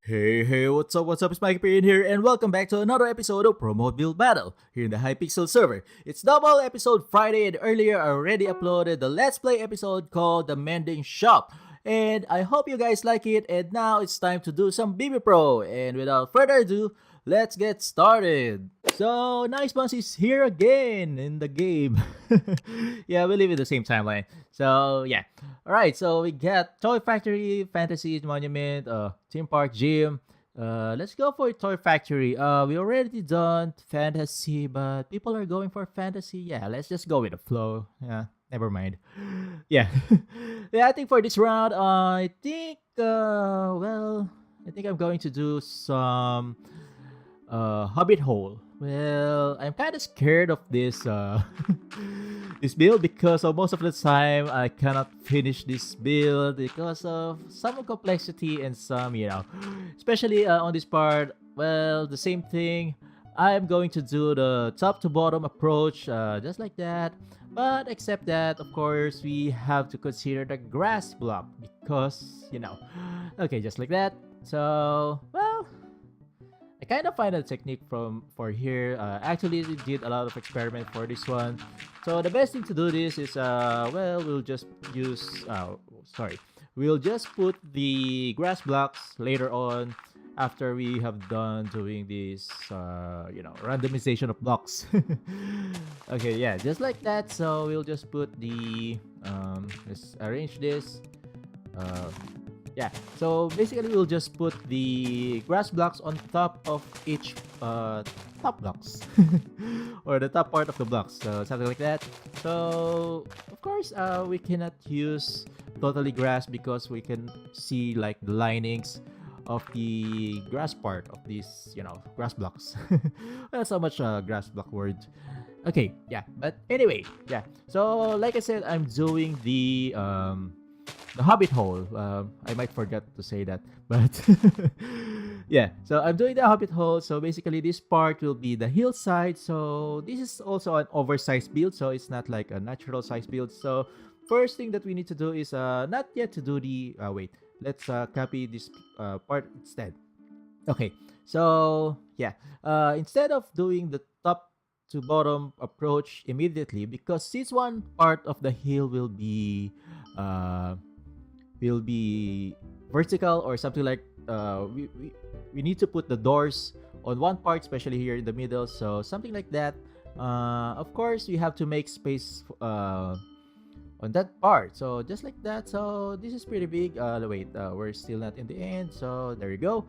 Hey, what's up, it's mikeyperion here, and welcome back to another episode of Promote Build Battle, here in the Hypixel server. It's double episode Friday, and earlier I already uploaded the Let's Play episode called The Mending Shop. And I hope you guys like it, and now it's time to do some BB Pro, and without further ado, let's get started. So, Nice Buns is here again in the game. Yeah, we live in the same timeline. So, yeah. Alright, so we got Toy Factory, Fantasy Monument, Theme Park, Gym. Let's go for Toy Factory. We already done Fantasy, but people are going for Fantasy. Yeah, let's just go with the flow. Yeah, never mind. Yeah. Yeah, I think for this round, I think I'm going to do some Hobbithole. Well, I'm kind of scared of this this build because most of the time I cannot finish this build because of some complexity and some, especially on this part. Well, the same thing. I'm going to do the top to bottom approach, just like that. But except that, of course, we have to consider the grass block because, okay, just like that. So, well, I kind of find a technique for here. Actually, did a lot of experiment for this one. So the best thing to do this is, we'll just use, we'll just put the grass blocks later on after we have done doing this, randomization of blocks. Okay, yeah, just like that. So we'll just put the, let's arrange this. Yeah, so basically we'll just put the grass blocks on top of each top blocks or the top part of the blocks, so something like that. So of course we cannot use totally grass because we can see like the linings of the grass part of these grass blocks. Well, so much grass block word. Okay, yeah, but anyway, yeah, so like I said, I'm doing the Hobbithole. I might forget to say that, but yeah. So I'm doing the Hobbithole. So basically, this part will be the hillside. So this is also an oversized build. So it's not like a natural size build. So first thing that we need to do is not yet to do the wait. Let's copy this part instead. Okay. So yeah. Instead of doing the top to bottom approach immediately, because this one part of the hill will be vertical or something like we need to put the doors on one part, especially here in the middle, so something like that. Of course we have to make space on that part, so just like that. So this is pretty big. Wait, we're still not in the end, so there you go.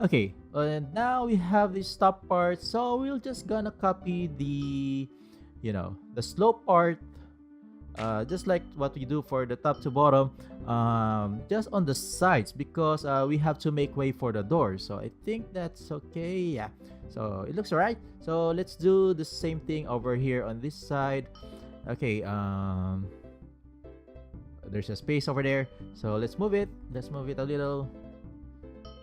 Okay, and now we have this top part, so we're just gonna copy the the slope part, just like what we do for the top to bottom, just on the sides, because we have to make way for the door. So I think that's okay. Yeah, so it looks alright. So let's do the same thing over here on this side. Okay, there's a space over there, so let's move it a little,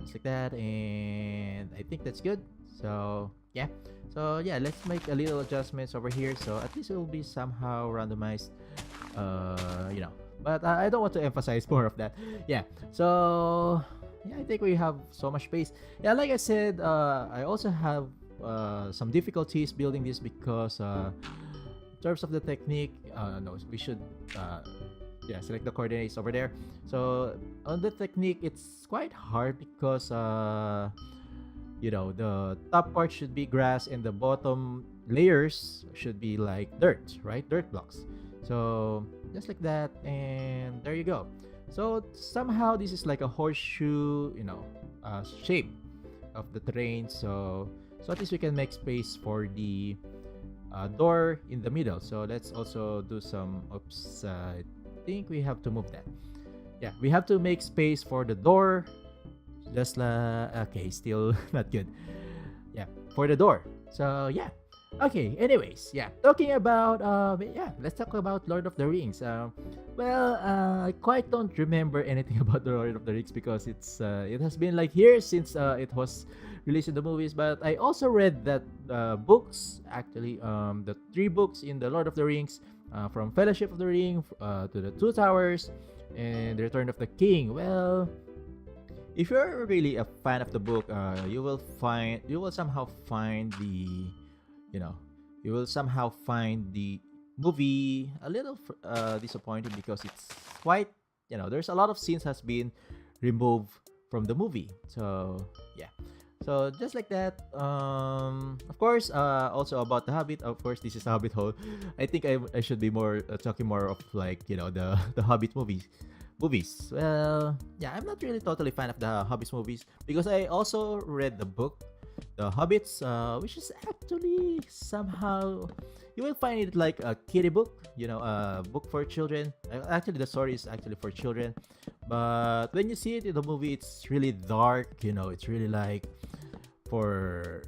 just like that, and I think that's good. So yeah, let's make a little adjustments over here, so at least it will be somehow randomized, but I don't want to emphasize more of that. Yeah, so yeah, I think we have so much space. Yeah, like I said, I also have some difficulties building this because in terms of the technique, no, we should select the coordinates over there. So on the technique, it's quite hard because the top part should be grass and the bottom layers should be like dirt, right? Dirt blocks. So just like that, and there you go. So somehow this is like a horseshoe, shape of the terrain. So at least we can make space for the door in the middle. So let's also do some. Oops, I think we have to move that. Yeah, we have to make space for the door. Just okay, still not good. Yeah, for the door. So yeah. Okay, anyways, yeah, talking about let's talk about Lord of the Rings. I quite don't remember anything about the Lord of the Rings because it has been like years since it was released in the movies. But I also read that books, actually, the 3 books in the Lord of the Rings, from Fellowship of the Ring to the Two Towers and the Return of the King. Well, if you're really a fan of the book, you will somehow find you know, you will somehow find the movie a little disappointing because it's quite, there's a lot of scenes has been removed from the movie. So yeah. So just like that, of course, also about the Hobbit. Of course, this is Hobbithole. I think I should be more talking more of like the Hobbit movies. Well, yeah, I'm not really totally fan of the Hobbits movies because I also read the book, The Hobbits, which is actually somehow you will find it like a kiddie book, a book for children. Actually, the story is actually for children, but when you see it in the movie, it's really dark. It's really like for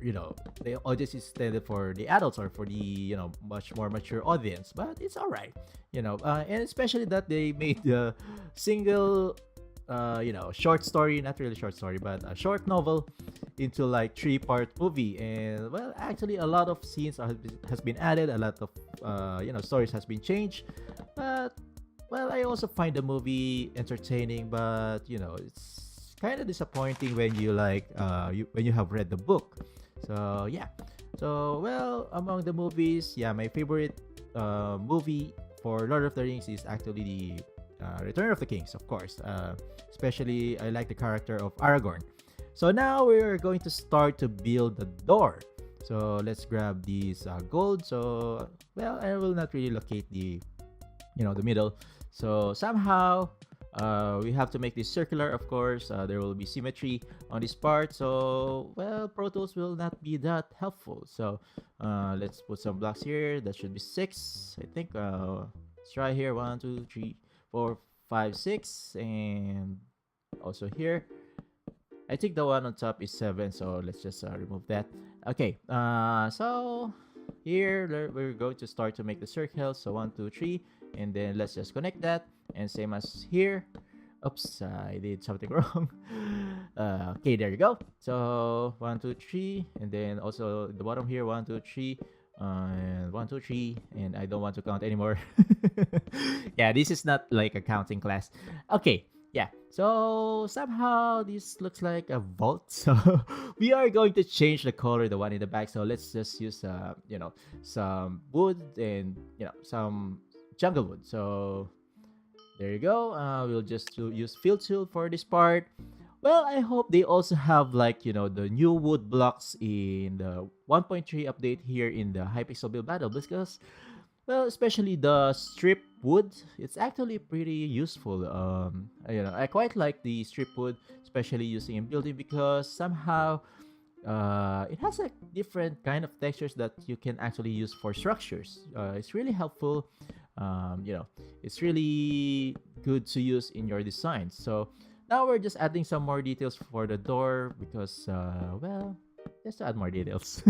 the audience is intended for the adults or for the much more mature audience, but it's all right. And especially that they made the single short story, not really short story, but a short novel into like 3-part movie. And well, actually a lot of scenes has been added, a lot of stories has been changed, but well, I also find the movie entertaining, but it's kind of disappointing when you like when you have read the book. So yeah. So well, among the movies, yeah, my favorite movie for Lord of the Rings is actually the Return of the Kings, of course. Especially, I like the character of Aragorn. So now we're going to start to build the door. So let's grab these gold. So well, I will not really locate the the middle. So somehow we have to make this circular, of course. There will be symmetry on this part. So well, Pro Tools will not be that helpful. So let's put some blocks here. That should be 6, I think. Let's try here. 1, 2, 3, 4, 5, 6, and also here. I think the one on top is 7, so let's just remove that. Okay, so here we're going to start to make the circle. So 1, 2, 3, and then let's just connect that. And same as here. Oops, I did something wrong. Okay, there you go. So 1, 2, 3, and then also the bottom here 1, 2, 3. And 1, 2, 3, and I don't want to count anymore. Yeah, this is not like a counting class. Okay, yeah. So somehow this looks like a vault. So we are going to change the color, the one in the back. So let's just use some wood and some jungle wood. So there you go. We'll just use fill tool for this part. Well, I hope they also have like the new wood blocks in the 1.3 update here in the Hypixel build battle, because well, especially the strip wood, it's actually pretty useful. I quite like the strip wood, especially using in building, because somehow it has a different kind of textures that you can actually use for structures. It's really helpful. It's really good to use in your design. So now we're just adding some more details for the door because, well, just to add more details.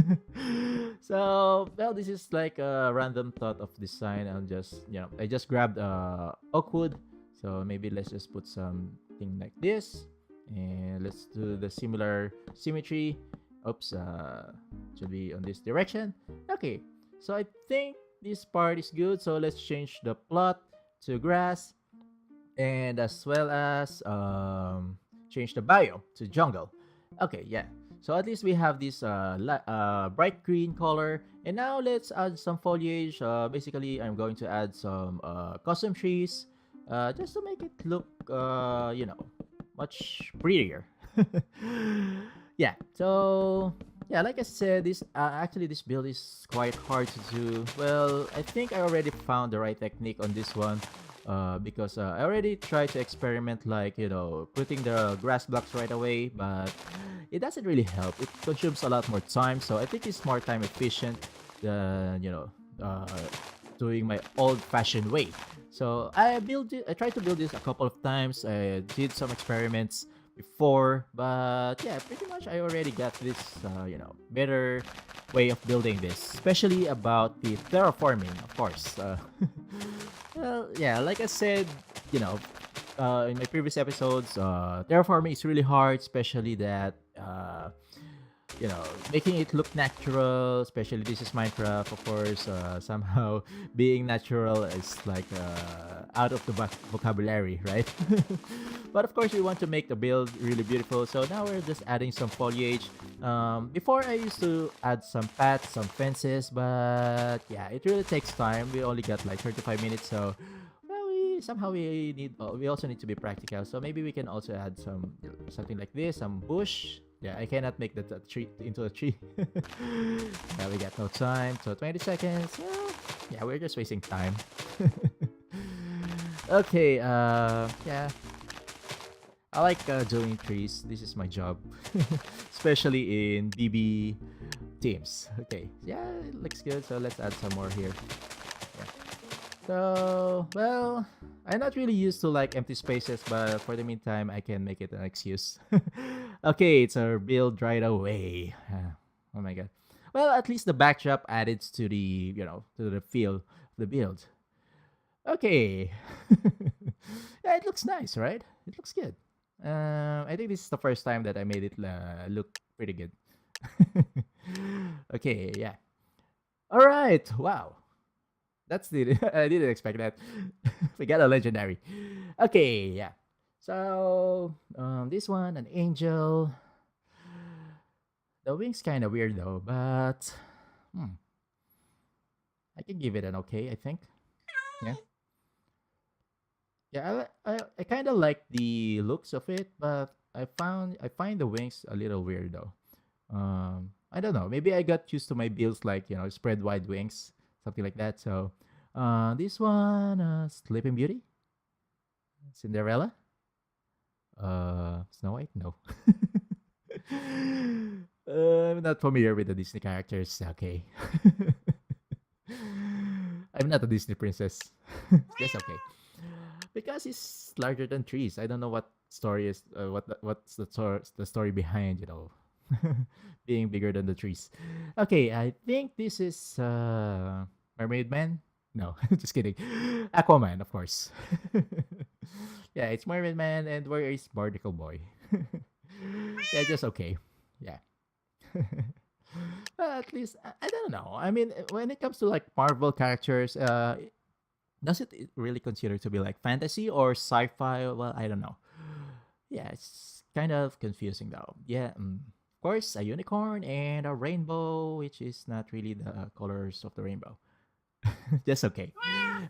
So, well, this is like a random thought of design. I'll just, I just grabbed oak wood. So maybe let's just put something like this. And let's do the similar symmetry. Oops, should be on this direction. Okay, so I think this part is good. So let's change the plot to grass. And as well as change the biome to jungle. Okay, yeah. So at least we have this bright green color. And now let's add some foliage. Basically, I'm going to add some custom trees just to make it look, much prettier. Yeah. So yeah, like I said, this actually this build is quite hard to do. Well, I think I already found the right technique on this one. Because I already tried to experiment like putting the grass blocks right away, but it doesn't really help. It consumes a lot more time, so I think it's more time efficient than doing my old-fashioned way. So I tried to build this a couple of times. I did some experiments before, but yeah, pretty much I already got this better way of building this, especially about the terraforming, of course. Well, yeah, like I said, in my previous episodes, terraforming is really hard, especially that, making it look natural, especially this is Minecraft, of course, somehow being natural is like out of the vocabulary, right? But of course, we want to make the build really beautiful. So now we're just adding some foliage. Before I used to add some paths, some fences, but yeah, it really takes time. We only got like 35 minutes, so well, we also need to be practical. So maybe we can also add something like this, some bush. Yeah, I cannot make that a tree into a tree. Yeah, we got no time. So 20 seconds. Well, yeah, we're just wasting time. Okay, yeah. I like doing trees. This is my job. Especially in BB teams. Okay, yeah, it looks good. So let's add some more here. Yeah. So, well, I'm not really used to like empty spaces, but for the meantime, I can make it an excuse. Okay, it's our build right away. Oh my god. Well, at least the backdrop added to the, to the feel of the build. Okay. Yeah, it looks nice, right? It looks good. I think this is the first time that I made it look pretty good. Okay, yeah. All right. Wow. That's the I didn't expect that. We got a legendary. Okay, yeah. So this one, an angel. The wing's kind of weird though, but I can give it an okay. I think. Yeah. Yeah, I kind of like the looks of it, but I find the wings a little weird though. I don't know. Maybe I got used to my builds like spread wide wings, something like that. So, this one, Sleeping Beauty, Cinderella, Snow White. No, I'm not familiar with the Disney characters. Okay, I'm not a Disney princess. That's okay. Because it's larger than trees. I don't know what story is what's the story behind being bigger than the trees. Okay, I think this is Mermaid Man. No, just kidding. Aquaman, of course. Yeah, it's Mermaid Man, and where is Barnacle Boy? Yeah, just okay. Yeah. At least I don't know. I mean, when it comes to like Marvel characters, does it really consider to be like fantasy or sci-fi? Well, I don't know. Yeah, it's kind of confusing though. Yeah, of course, a unicorn and a rainbow, which is not really the colors of the rainbow. Just okay.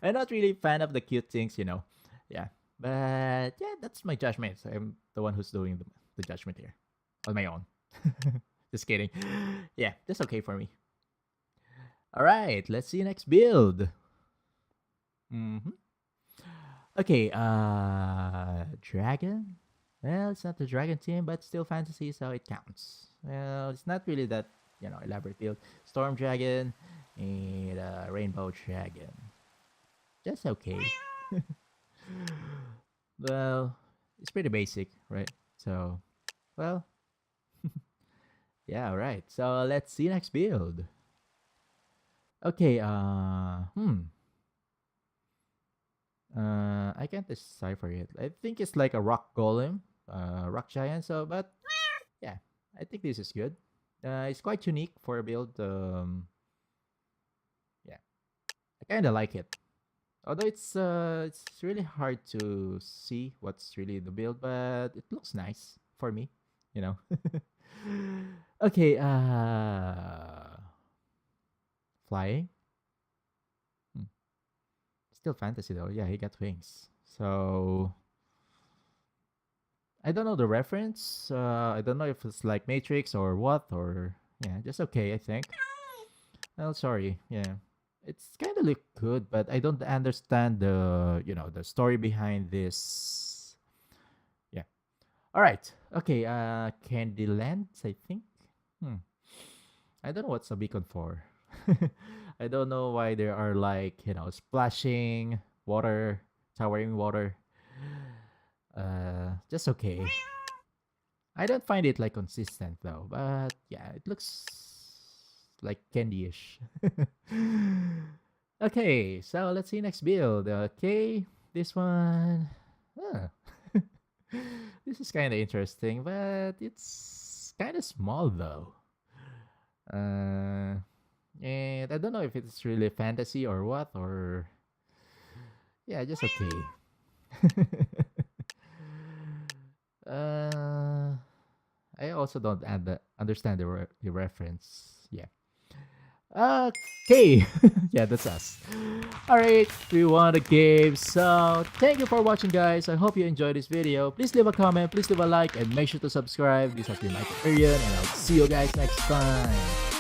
I'm not really fan of the cute things. Yeah, but yeah, that's my judgment. So I'm the one who's doing the judgment here on my own. Just kidding. Yeah, that's okay for me. All right, let's see next build. Okay, dragon. Well, it's not the dragon team, but still fantasy, so it counts. Well, it's not really that elaborate build. Storm dragon and rainbow dragon. Just okay. Well, it's pretty basic, right? So, well, yeah, all right. So let's see next build. Okay, I can't decipher it. I think it's like a rock golem, rock giant. So, but yeah, I think this is good. It's quite unique for a build. Yeah, I kind of like it. Although it's really hard to see what's really the build, but it looks nice for me. Okay. Flying. Still fantasy though. Yeah, he got wings. So I don't know the reference. I don't know if it's like Matrix or what, or yeah, just okay, I think. Well, sorry. Yeah. It's kind of look good, but I don't understand the story behind this. Yeah. All right. Okay, Candyland, I think. I don't know what's a beacon for. I don't know why there are like, splashing water, towering water. Just okay. I don't find it like consistent though, but yeah, it looks like candy-ish. Okay, so let's see next build. Okay, this one. Huh. This is kind of interesting, but it's kind of small though. And I don't know if it's really fantasy or what, or yeah, just okay. I also don't understand the reference. Yeah. Okay. Yeah, that's us. Alright, we won the game. So, thank you for watching, guys. I hope you enjoyed this video. Please leave a comment, please leave a like, and make sure to subscribe. This has been mikeyperion, and I'll see you guys next time.